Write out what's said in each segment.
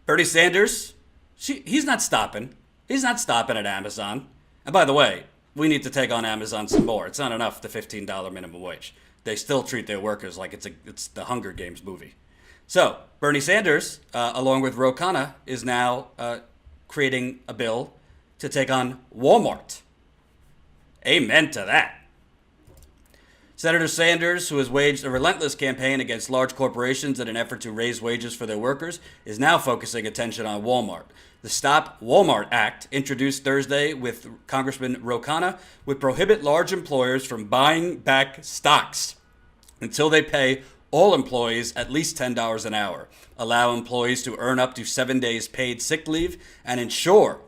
Bernie Sanders, he's not stopping. He's not stopping at Amazon. And by the way, we need to take on Amazon some more. It's not enough, the $15 minimum wage. They still treat their workers like it's the Hunger Games movie. So Bernie Sanders, along with Ro Khanna, is now creating a bill to take on Walmart. Amen to that. Senator Sanders, who has waged a relentless campaign against large corporations in an effort to raise wages for their workers, is now focusing attention on Walmart. The Stop Walmart Act, introduced Thursday with Congressman Ro Khanna, would prohibit large employers from buying back stocks until they pay all employees at least $10 an hour, allow employees to earn up to 7 days paid sick leave, and ensure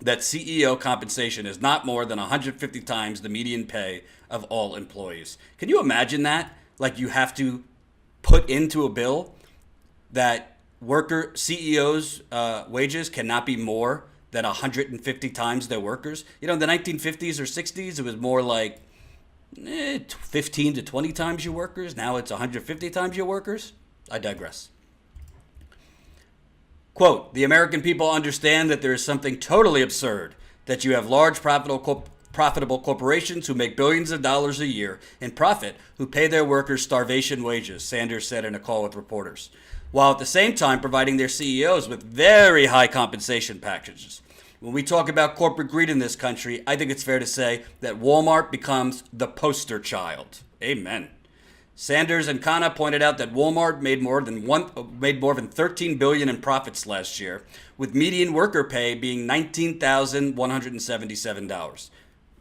that CEO compensation is not more than 150 times the median pay of all employees. Can you imagine that? Like, you have to put into a bill that worker CEOs' wages cannot be more than 150 times their workers. You know, in the 1950s or 60s, it was more like 15 to 20 times your workers. Now it's 150 times your workers. I digress. Quote, the American people understand that there is something totally absurd that you have large profitable corporations who make billions of dollars a year in profit who pay their workers starvation wages, Sanders said in a call with reporters, while at the same time providing their CEOs with very high compensation packages. When we talk about corporate greed in this country, I think it's fair to say that Walmart becomes the poster child. Amen. Sanders and Khanna pointed out that Walmart made more than $13 billion in profits last year, with median worker pay being $19,177.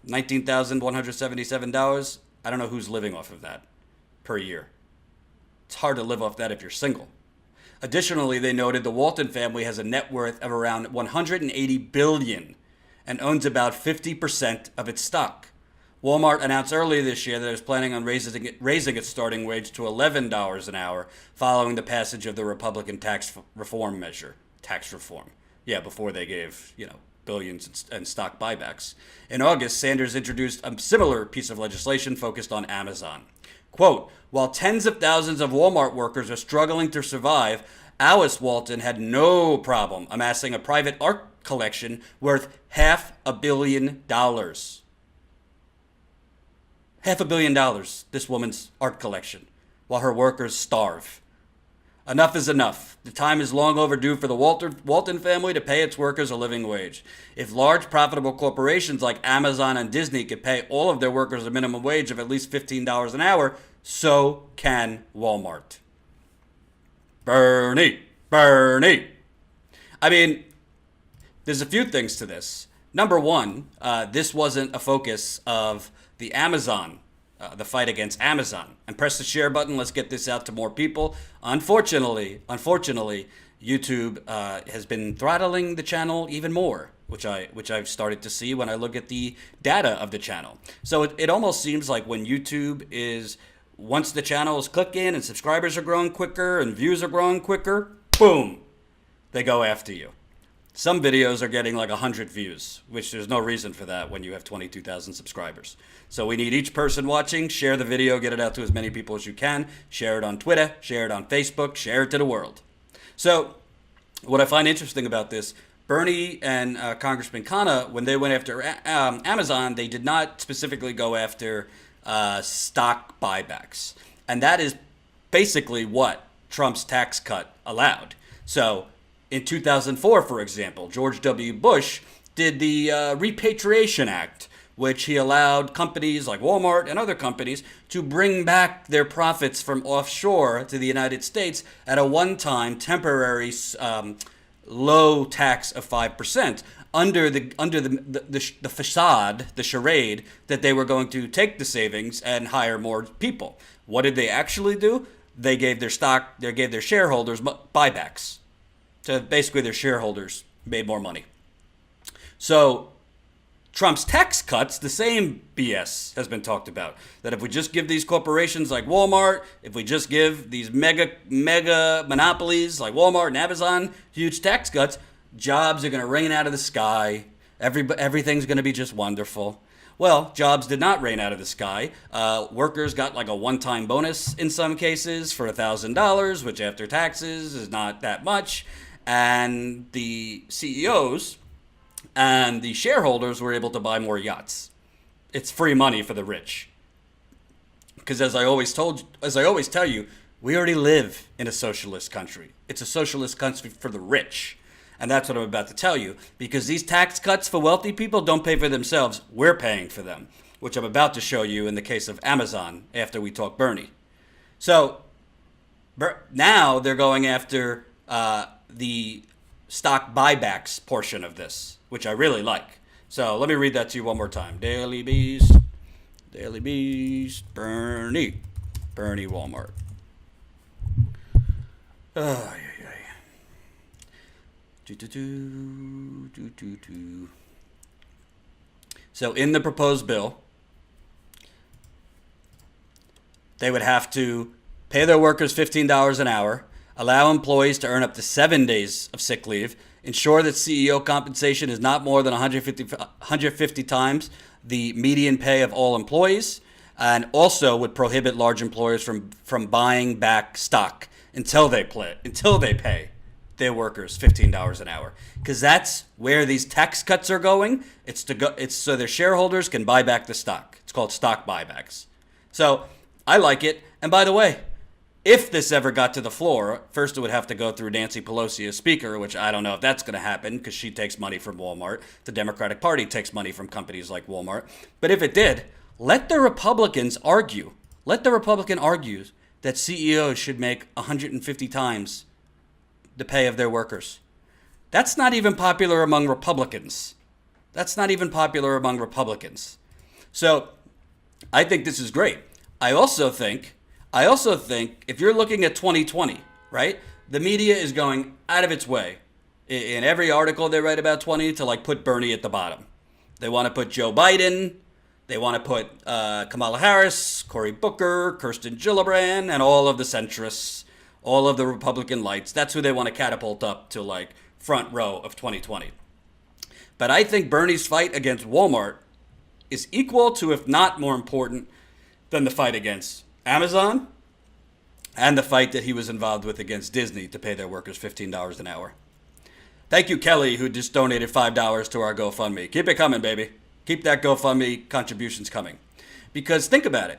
$19,177. I don't know who's living off of that per year. It's hard to live off that if you're single. Additionally, they noted the Walton family has a net worth of around $180 billion and owns about 50% of its stock. Walmart announced earlier this year that it was planning on raising its starting wage to $11 an hour following the passage of the Republican tax reform measure. Tax reform. Yeah, before they gave, billions and stock buybacks. In August, Sanders introduced a similar piece of legislation focused on Amazon. Quote, while tens of thousands of Walmart workers are struggling to survive, Alice Walton had no problem amassing a private art collection worth $500 million. $500 million, this woman's art collection, while her workers starve. Enough is enough. The time is long overdue for the Walton family to pay its workers a living wage. If large profitable corporations like Amazon and Disney could pay all of their workers a minimum wage of at least $15 an hour, so can Walmart. Bernie. I mean, there's a few things to this. Number one, this wasn't a focus of the fight against Amazon. And press the share button. Let's get this out to more people. Unfortunately, YouTube has been throttling the channel even more, which I've started to see when I look at the data of the channel. So it almost seems like when YouTube is, once the channel is clicking and subscribers are growing quicker and views are growing quicker, boom, they go after you. Some videos are getting like 100 views, which there's no reason for that when you have 22,000 subscribers. So we need each person watching, share the video, get it out to as many people as you can, share it on Twitter, share it on Facebook, share it to the world. So what I find interesting about this, Bernie and Congressman Khanna, when they went after Amazon, they did not specifically go after stock buybacks. And that is basically what Trump's tax cut allowed. So in 2004, for example, George W. Bush did the Repatriation Act, which he allowed companies like Walmart and other companies to bring back their profits from offshore to the United States at a one-time temporary low tax of 5% under the facade, the charade that they were going to take the savings and hire more people. What did they actually do? They gave their shareholders buybacks. So basically their shareholders made more money. So Trump's tax cuts, the same BS has been talked about. That if we just give these corporations like Walmart, if we just give these mega monopolies like Walmart and Amazon huge tax cuts, jobs are going to rain out of the sky. Everything's going to be just wonderful. Well, jobs did not rain out of the sky. Workers got like a one-time bonus in some cases for $1,000, which after taxes is not that much. And the CEOs and the shareholders were able to buy more yachts. It's free money for the rich. Because as I always tell you, we already live in a socialist country. It's a socialist country for the rich. And that's what I'm about to tell you. Because these tax cuts for wealthy people don't pay for themselves. We're paying for them, which I'm about to show you in the case of Amazon after we talk Bernie. So now they're going after the stock buybacks portion of this, which I really like. So let me read that to you one more time. Daily Beast, Bernie Walmart. Oh, yeah, yeah. So in the proposed bill, they would have to pay their workers $15 an hour, allow employees to earn up to 7 days of sick leave, ensure that CEO compensation is not more than 150 times the median pay of all employees, and also would prohibit large employers from buying back stock until they pay their workers $15 an hour, because that's where these tax cuts are going. It's so their shareholders can buy back the stock. It's called stock buybacks. So I like it. And by the way, if this ever got to the floor, first it would have to go through Nancy Pelosi as Speaker, which I don't know if that's going to happen because she takes money from Walmart. The Democratic Party takes money from companies like Walmart. But if it did, let the Republicans argue. Let the Republican argue that CEOs should make 150 times the pay of their workers. That's not even popular among Republicans. So I think this is great. I also think if you're looking at 2020, right? The media is going out of its way in every article they write about 20 to like put Bernie at the bottom. They want to put Joe Biden. They want to put Kamala Harris, Cory Booker, Kirsten Gillibrand, and all of the centrists, all of the Republican lights. That's who they want to catapult up to like front row of 2020. But I think Bernie's fight against Walmart is equal to, if not more important, than the fight against Amazon and the fight that he was involved with against Disney to pay their workers $15 an hour. Thank you, Kelly, who just donated $5 to our GoFundMe. Keep it coming, baby. Keep that GoFundMe contributions coming. Because think about it.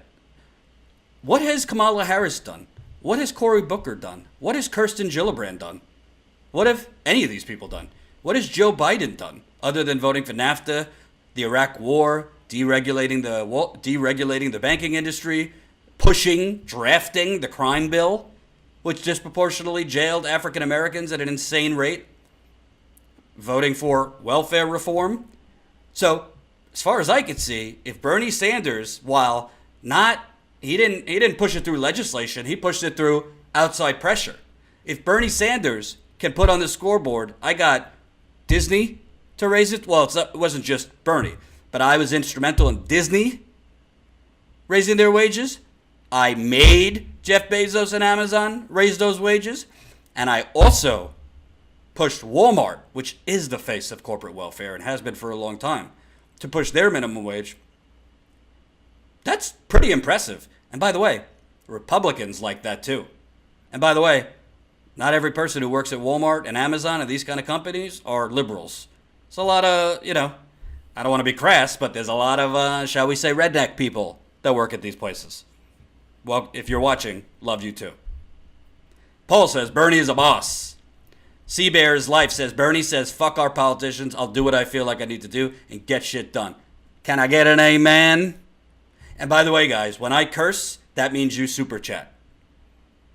What has Kamala Harris done? What has Cory Booker done? What has Kirsten Gillibrand done? What have any of these people done? What has Joe Biden done other than voting for NAFTA, the Iraq War, deregulating the banking industry, drafting the crime bill, which disproportionately jailed African Americans at an insane rate, voting for welfare reform? So, as far as I could see, if Bernie Sanders, while he didn't push it through legislation, he pushed it through outside pressure. If Bernie Sanders can put on the scoreboard, I got Disney to raise it. Well, it wasn't just Bernie, but I was instrumental in Disney raising their wages. I made Jeff Bezos and Amazon raise those wages. And I also pushed Walmart, which is the face of corporate welfare and has been for a long time, to push their minimum wage. That's pretty impressive. And by the way, Republicans like that too. And by the way, not every person who works at Walmart and Amazon and these kind of companies are liberals. It's a lot of, I don't want to be crass, but there's a lot of, shall we say, redneck people that work at these places. Well, if you're watching, love you too. Paul says, Bernie is a boss. Seabear's Life says, Bernie says, fuck our politicians. I'll do what I feel like I need to do and get shit done. Can I get an amen? And by the way, guys, when I curse, that means you super chat.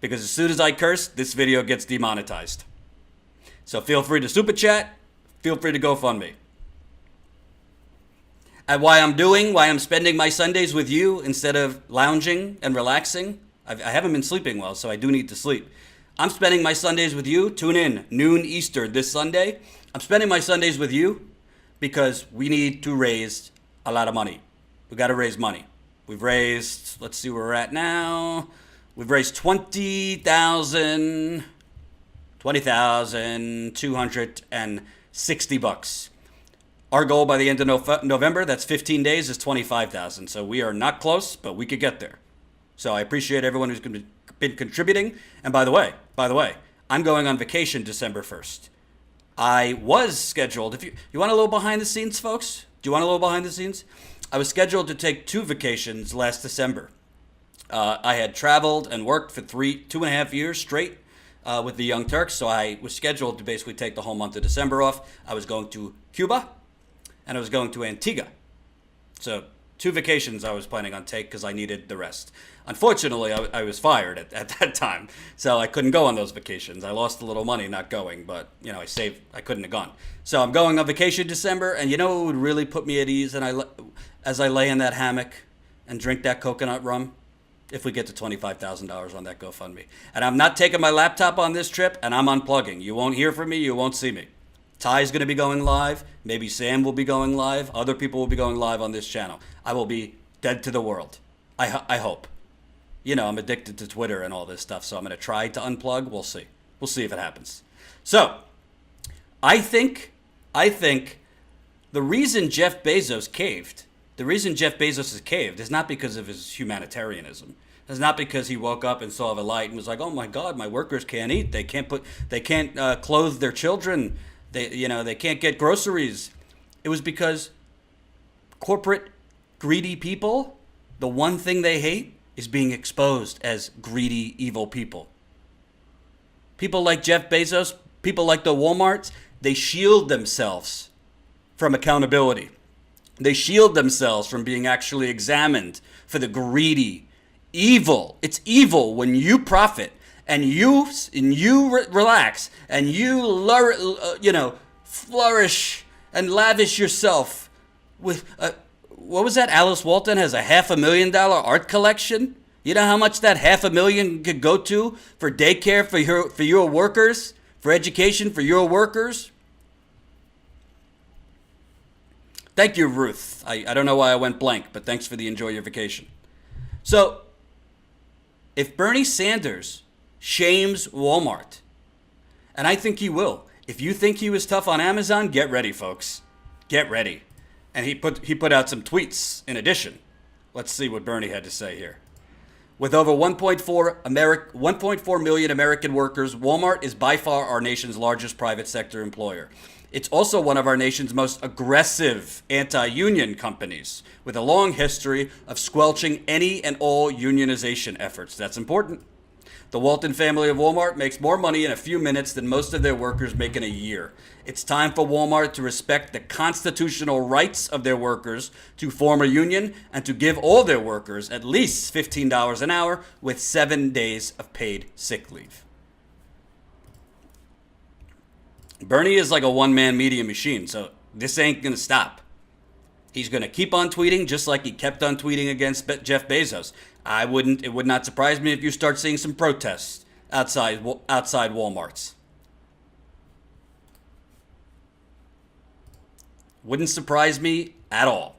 Because as soon as I curse, this video gets demonetized. So feel free to super chat. Feel free to GoFundMe. And why I'm spending my Sundays with you instead of lounging and relaxing. I haven't been sleeping well, so I do need to sleep. I'm spending my Sundays with you. Tune in, noon Eastern this Sunday. I'm spending my Sundays with you because we need to raise a lot of money. We got to raise money. We've raised, let's see where we're at now. We've raised $20,260. Our goal by the end of November, that's 15 days, is $25,000. So we are not close, but we could get there. So I appreciate everyone who's been contributing. And by the way, I'm going on vacation December 1st. I was scheduled, if you want a little behind the scenes, folks? Do you want a little behind the scenes? I was scheduled to take 2 vacations last December. I had traveled and worked for 2.5 years straight with the Young Turks, so I was scheduled to basically take the whole month of December off. I was going to Cuba, and I was going to Antigua. So 2 vacations I was planning on take because I needed the rest. Unfortunately, I was fired at that time, so I couldn't go on those vacations. I lost a little money not going, but I saved. I couldn't have gone. So I'm going on vacation December, and you know what would really put me at ease? And as I lay in that hammock and drink that coconut rum, if we get to $25,000 on that GoFundMe. And I'm not taking my laptop on this trip, and I'm unplugging. You won't hear from me. You won't see me. Ty's going to be going live. Maybe Sam will be going live. Other people will be going live on this channel. I will be dead to the world. I hope. I'm addicted to Twitter and all this stuff, so I'm going to try to unplug. We'll see. We'll see if it happens. So, I think the reason Jeff Bezos caved, is not because of his humanitarianism. It's not because he woke up and saw the light and was like, "Oh my God, my workers can't eat. They can't clothe their children. They can't get groceries." It was because corporate greedy people, the one thing they hate is being exposed as greedy, evil people. People like Jeff Bezos, people like the Walmarts, they shield themselves from accountability. They shield themselves from being actually examined for the greedy, evil. It's evil when you profit and you relax and you flourish and lavish yourself with what was that? Alice Walton has a $500,000 art collection. You know how much that $500,000 could go to for daycare for your workers, for education for your workers. Thank you, Ruth. I don't know why I went blank, but thanks for the enjoy your vacation. So, if Bernie Sanders shames Walmart, and I think he will, if you think he was tough on Amazon, get ready, folks. Get ready. And he put out some tweets in addition. Let's see what Bernie had to say here. With over 1.4 million American workers, Walmart is by far our nation's largest private sector employer. It's also one of our nation's most aggressive anti-union companies, with a long history of squelching any and all unionization efforts. That's important. The Walton family of Walmart makes more money in a few minutes than most of their workers make in a year. It's time for Walmart to respect the constitutional rights of their workers to form a union and to give all their workers at least $15 an hour with 7 days of paid sick leave. Bernie is like a one-man media machine, so this ain't going to stop. He's going to keep on tweeting just like he kept on tweeting against Jeff Bezos. It would not surprise me if you start seeing some protests outside Walmarts. Wouldn't surprise me at all.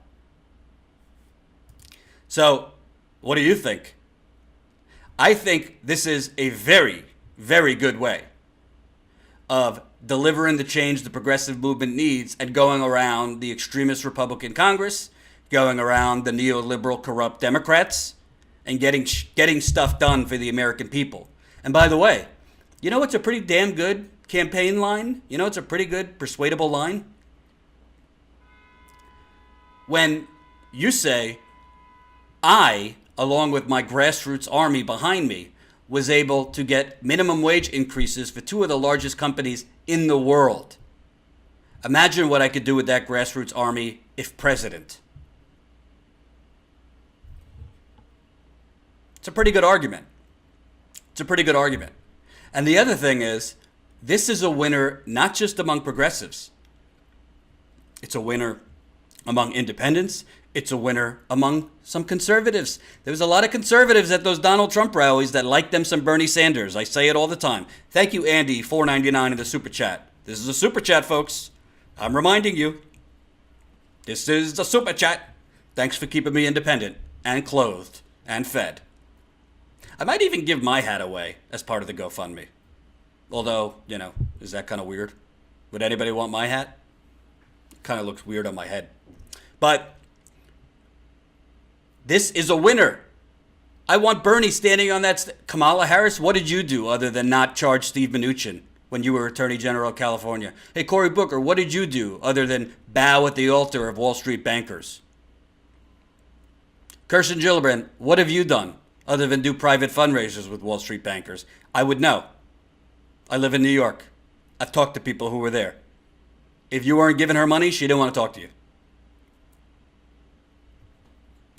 So, what do you think? I think this is a very, very good way of delivering the change the progressive movement needs and going around the extremist Republican Congress, going around the neoliberal corrupt Democrats, and getting stuff done for the American people. And by the way, you know what's a pretty damn good campaign line? You know what's a pretty good persuadable line? When you say, I, along with my grassroots army behind me, was able to get minimum wage increases for 2 of the largest companies in the world. Imagine what I could do with that grassroots army if president. It's a pretty good argument. And the other thing is, this is a winner not just among progressives. It's a winner among independents. It's a winner among some conservatives. There was a lot of conservatives at those Donald Trump rallies that liked them some Bernie Sanders. I say it all the time. Thank you, Andy, $4.99 in the super chat. This is a super chat, folks. I'm reminding you. This is the super chat. Thanks for keeping me independent and clothed and fed. I might even give my hat away as part of the GoFundMe. Although, is that kind of weird? Would anybody want my hat? Kind of looks weird on my head. But this is a winner I want Bernie standing on that. Kamala Harris, what did you do other than not charge Steve Mnuchin when you were Attorney General of California? Hey, Cory Booker, what did you do other than bow at the altar of Wall Street bankers? Kirsten Gillibrand, what have you done other than do private fundraisers with Wall Street bankers? I would know. I live in New York. I've talked to people who were there. If you weren't giving her money, she didn't want to talk to you.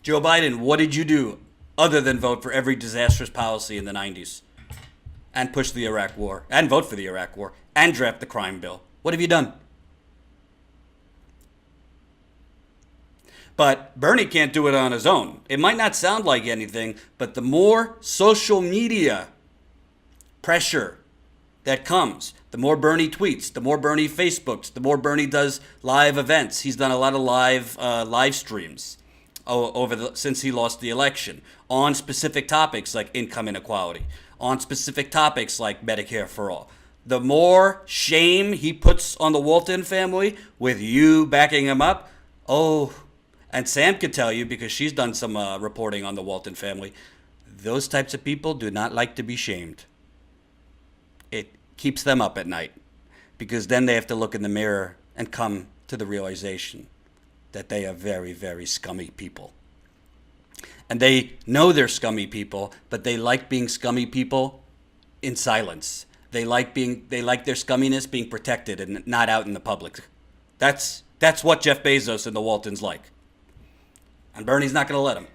Joe Biden, what did you do other than vote for every disastrous policy in the 90s and push the Iraq war and vote for the Iraq war and draft the crime bill? What have you done? But Bernie can't do it on his own. It might not sound like anything, but the more social media pressure that comes, the more Bernie tweets, the more Bernie Facebooks, the more Bernie does live events. He's done a lot of live streams since he lost the election on specific topics like income inequality, on specific topics like Medicare for all. The more shame he puts on the Walton family with you backing him up, and Sam could tell you because she's done some reporting on the Walton family, those types of people do not like to be shamed. It keeps them up at night because then they have to look in the mirror and come to the realization that they are very, very scummy people. And they know they're scummy people, but they like being scummy people in silence. They like their scumminess being protected and not out in the public. That's what Jeff Bezos and the Waltons like. And Bernie's not going to let him.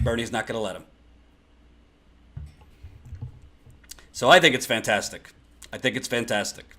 Bernie's not going to let him. So I think it's fantastic. I think it's fantastic.